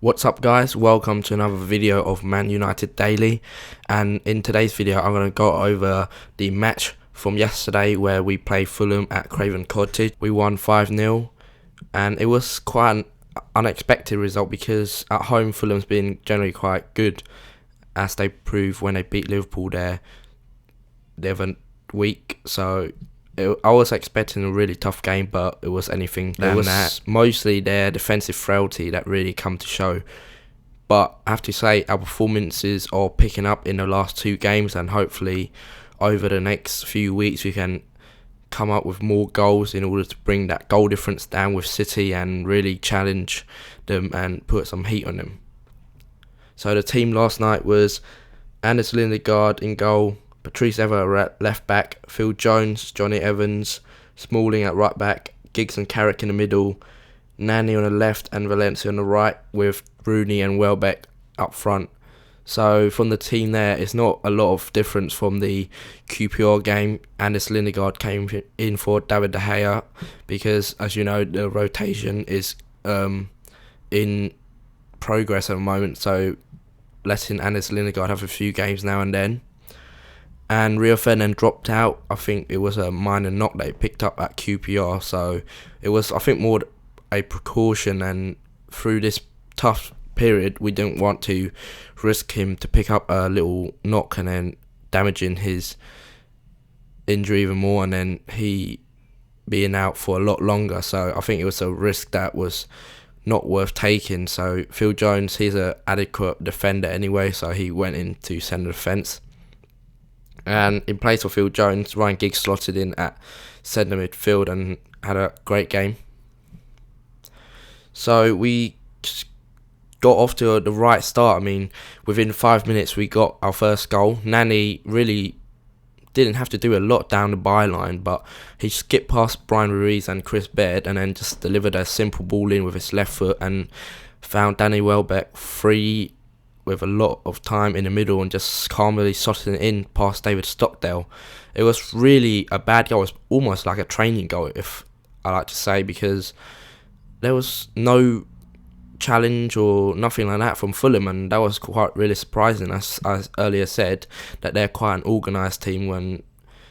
What's up guys, welcome to another video of Man United Daily, and in today's video I'm going to go over the match from yesterday where we played Fulham at Craven Cottage. We won 5-0 and it was quite an unexpected result because at home Fulham's been generally quite good, as they proved when they beat Liverpool there the other week. So I was expecting a really tough game, but it was anything than that. Mostly their defensive frailty that really come to show. But I have to say, our performances are picking up in the last two games, and hopefully over the next few weeks we can come up with more goals in order to bring that goal difference down with City and really challenge them and put some heat on them. So the team last night was Anders Lindegaard in goal, Patrice Evra at left back, Phil Jones, Johnny Evans, Smalling at right back, Giggs and Carrick in the middle, Nani on the left and Valencia on the right, with Rooney and Welbeck up front. So from the team there, it's not a lot of difference from the QPR game. Anders Lindegaard came in for David De Gea because, as you know, the rotation is in progress at the moment, so letting Anders Lindegaard have a few games now and then. And Rio Ferdinand dropped out. I think it was a minor knock that he picked up at QPR, so it was, I think, more a precaution, and through this tough period we didn't want to risk him to pick up a little knock and then damaging his injury even more, and then he being out for a lot longer. So I think it was a risk that was not worth taking. So Phil Jones, he's an adequate defender anyway, so he went into centre defence. And in place of Phil Jones, Ryan Giggs slotted in at centre midfield and had a great game. So we got off to the right start. I mean, within 5 minutes we got our first goal. Nani really didn't have to do a lot down the byline, but he skipped past Brian Ruiz and Chris Baird and then just delivered a simple ball in with his left foot and found Danny Welbeck free with a lot of time in the middle and just calmly slotting it in past David Stockdale. It was really a bad goal. It was almost like a training goal, if I like to say, because there was no challenge or nothing like that from Fulham, and that was quite really surprising. As I earlier said, that they're quite an organised team when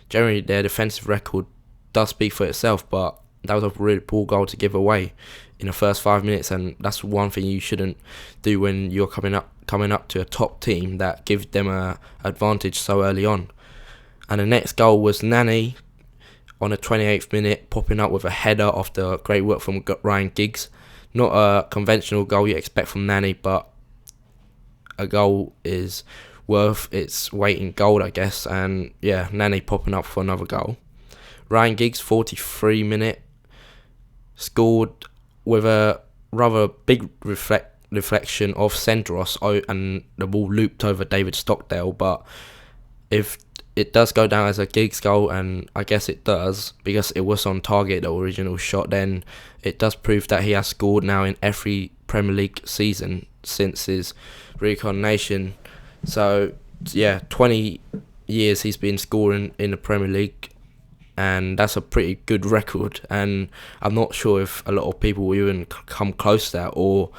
generally their defensive record does speak for itself, but that was a really poor goal to give away in the first 5 minutes, and that's one thing you shouldn't do when you're coming up to a top team that gives them a advantage so early on. And the next goal was Nani on the 28th minute, popping up with a header after great work from Ryan Giggs. Not a conventional goal you expect from Nani, but a goal is worth its weight in gold, I guess. And yeah, Nani popping up for another goal. Ryan Giggs, 43 minute, scored with a rather big reflection of Senderos, and the ball looped over David Stockdale. But if it does go down as a Giggs goal, and I guess it does because it was on target, the original shot, then it does prove that he has scored now in every Premier League season since his reincarnation. So yeah, 20 years he's been scoring in the Premier League, and that's a pretty good record, and I'm not sure if a lot of people will even come close to that,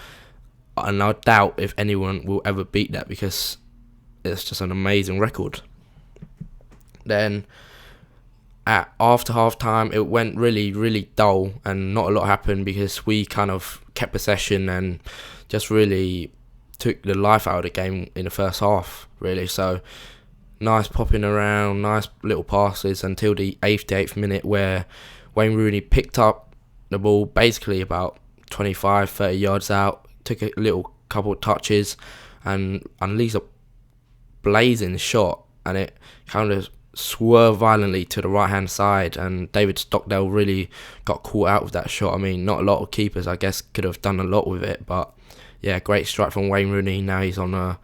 and I doubt if anyone will ever beat that because it's just an amazing record. Then after half time it went really dull and not a lot happened because we kind of kept possession and just really took the life out of the game in the first half, really. So nice popping around, nice little passes until the 88th minute where Wayne Rooney picked up the ball basically about 25-30 yards out, took a little couple of touches and unleashed a blazing shot, and it kind of swerved violently to the right hand side, and David Stockdale really got caught out with that shot. I mean, not a lot of keepers I guess could have done a lot with it, but yeah, great strike from Wayne Rooney. Now he's on a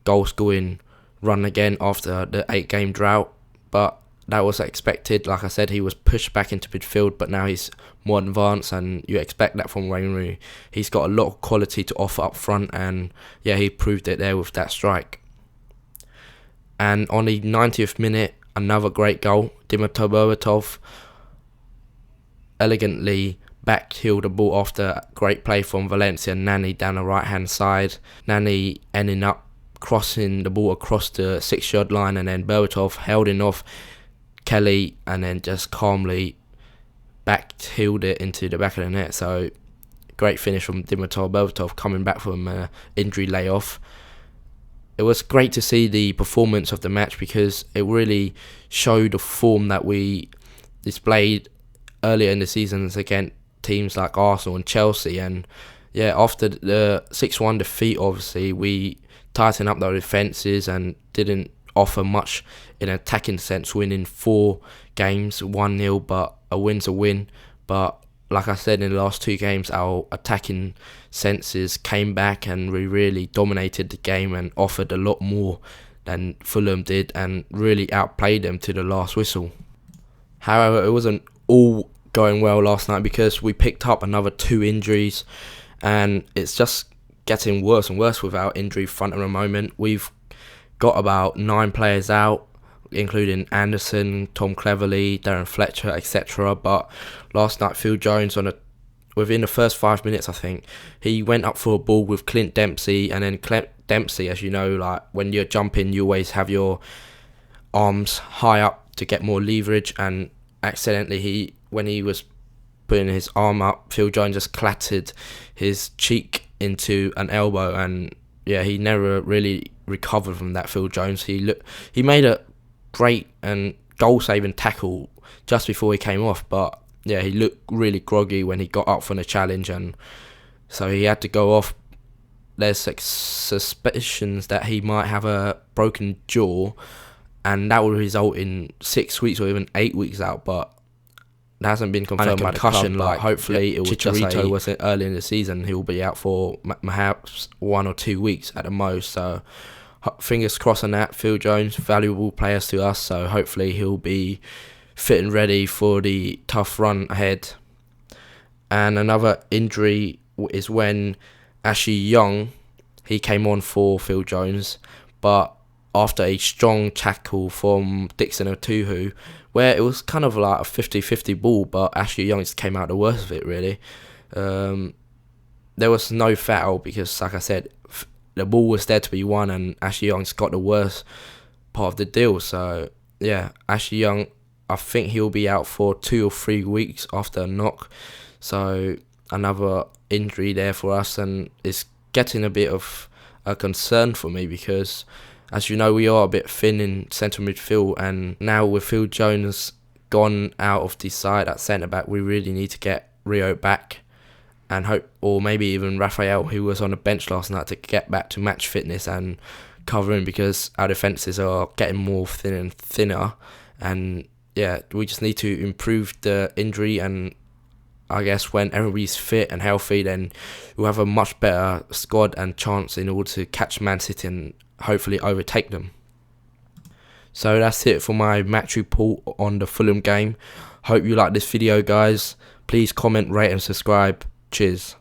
goal scoring run again after the 8-game drought, but that was expected. Like I said, he was pushed back into midfield, but now he's more advanced, and you expect that from Wayne Rooney. He's got a lot of quality to offer up front, and yeah, he proved it there with that strike. And on the 90th minute, another great goal. Dimitar Berbatov elegantly back heel the ball after great play from Valencia. Nani down the right hand side. Nani ending up crossing the ball across the 6-yard line, and then Berbatov holding off Kelly and then just calmly back heeled it into the back of the net. So great finish from Dimitar Berbatov coming back from injury layoff. It was great to see the performance of the match because it really showed the form that we displayed earlier in the seasons against teams like Arsenal and Chelsea. And yeah, after the 6-1 defeat, obviously we tightened up our defences and didn't offer much in an attacking sense, winning 4 games 1-0, but a win's a win. But like I said, in the last 2 games, our attacking senses came back and we really dominated the game and offered a lot more than Fulham did and really outplayed them to the last whistle. However, it wasn't all going well last night because we picked up another 2 injuries, and it's just getting worse and worse with our injury front at the moment. We've got about 9 players out, including Anderson, Tom Cleverley, Darren Fletcher, etc. But last night, Phil Jones, within the first 5 minutes, I think, he went up for a ball with Clint Dempsey, and then Clint Dempsey, as you know, like when you're jumping, you always have your arms high up to get more leverage, and accidentally, when he was putting his arm up, Phil Jones just clattered his cheek into an elbow, and yeah, he never really recovered from that. Phil Jones, he made a great and goal-saving tackle just before he came off, but yeah, he looked really groggy when he got up from the challenge, and so he had to go off. There's suspicions that he might have a broken jaw, and that would result in 6 weeks or even 8 weeks out, but that hasn't been confirmed by the club. Like, hopefully it was Chicharito was it early in the season. He'll be out for perhaps 1 or 2 weeks at the most. So fingers crossed on that. Phil Jones, valuable players to us, so hopefully he'll be fit and ready for the tough run ahead. And another injury is when Ashley Young, he came on for Phil Jones, but after a strong tackle from Dixon Otuhu, where it was kind of like a 50-50 ball, but Ashley Young just came out the worst of it, really. There was no foul because, like I said, the ball was there to be won, and Ashley Young's got the worst part of the deal. So, yeah, Ashley Young, I think he'll be out for 2 or 3 weeks after a knock. So, another injury there for us, and it's getting a bit of a concern for me because, as you know, we are a bit thin in centre midfield, and now with Phil Jones gone out of the side at centre-back, we really need to get Rio back and hope, or maybe even Raphael, who was on the bench last night, to get back to match fitness and covering, because our defences are getting more thin and thinner, and yeah, we just need to improve the injury, and I guess when everybody's fit and healthy, then we'll have a much better squad and chance in order to catch Man City and hopefully overtake them. So that's it for my match report on the Fulham game. Hope you like this video, guys. Please comment, rate and subscribe. Cheers.